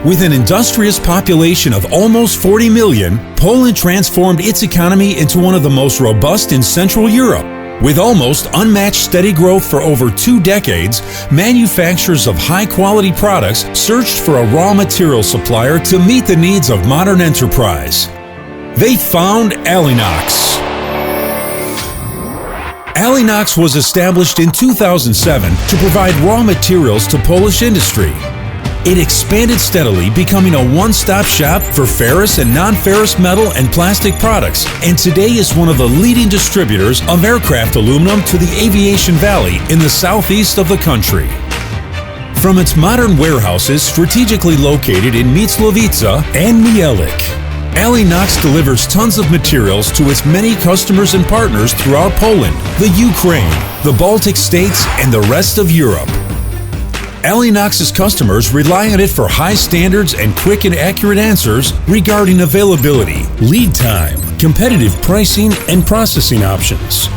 With an industrious population of almost 40 million, Poland transformed its economy into one of the most robust in Central Europe. With almost unmatched steady growth for over 2 decades, manufacturers of high-quality products searched for a raw material supplier to meet the needs of modern enterprise. They found Alinox. Alinox was established in 2007 to provide raw materials to Polish industry. It expanded steadily, becoming a one-stop shop for ferrous and non-ferrous metal and plastic products, and today is one of the leading distributors of aircraft aluminum to the Aviation Valley in the southeast of the country. From its modern warehouses strategically located in Mieclawice and Mielik, Alinox delivers tons of materials to its many customers and partners throughout Poland, the Ukraine, the Baltic states, and the rest of Europe. Alinox's customers rely on it for high standards and quick and accurate answers regarding availability, lead time, competitive pricing, and processing options.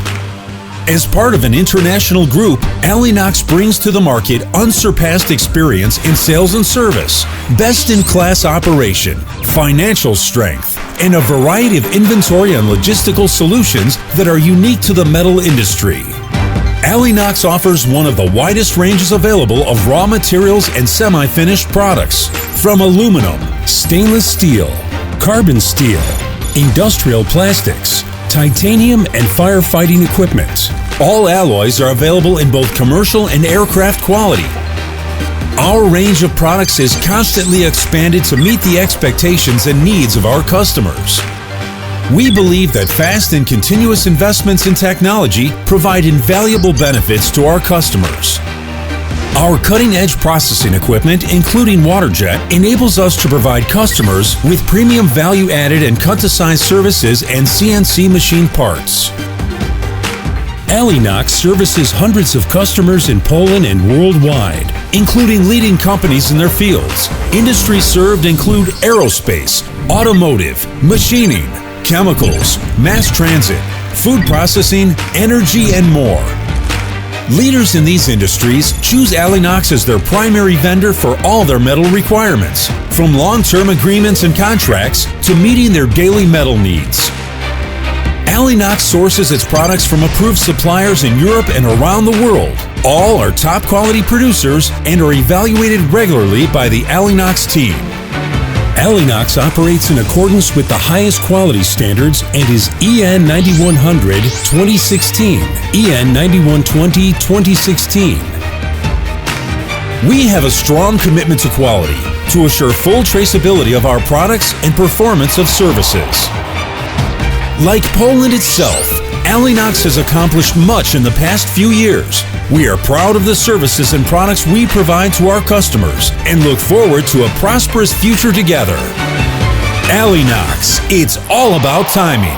As part of an international group, Alinox brings to the market unsurpassed experience in sales and service, best-in-class operation, financial strength, and a variety of inventory and logistical solutions that are unique to the metal industry. Alinox offers one of the widest ranges available of raw materials and semi-finished products, from aluminum, stainless steel, carbon steel, industrial plastics, titanium, and firefighting equipment. All alloys are available in both commercial and aircraft quality. Our range of products is constantly expanded to meet the expectations and needs of our customers. We believe that fast and continuous investments in technology provide invaluable benefits to our customers. Our cutting-edge processing equipment, including waterjet, enables us to provide customers with premium value-added and cut-to-size services and CNC machine parts. Alinox services hundreds of customers in Poland and worldwide, including leading companies in their fields. Industries served include aerospace, automotive, machining, chemicals, mass transit, food processing, energy, and more. Leaders in these industries choose Alinox as their primary vendor for all their metal requirements, from long-term agreements and contracts to meeting their daily metal needs. Alinox sources its products from approved suppliers in Europe and around the world. All are top-quality producers and are evaluated regularly by the Alinox team. Alinox operates in accordance with the highest quality standards and is EN 9100 2016, EN 9120 2016. We have a strong commitment to quality to assure full traceability of our products and performance of services. Like Poland itself, Alinox has accomplished much in the past few years. We are proud of the services and products we provide to our customers and look forward to a prosperous future together. Alinox, it's all about timing.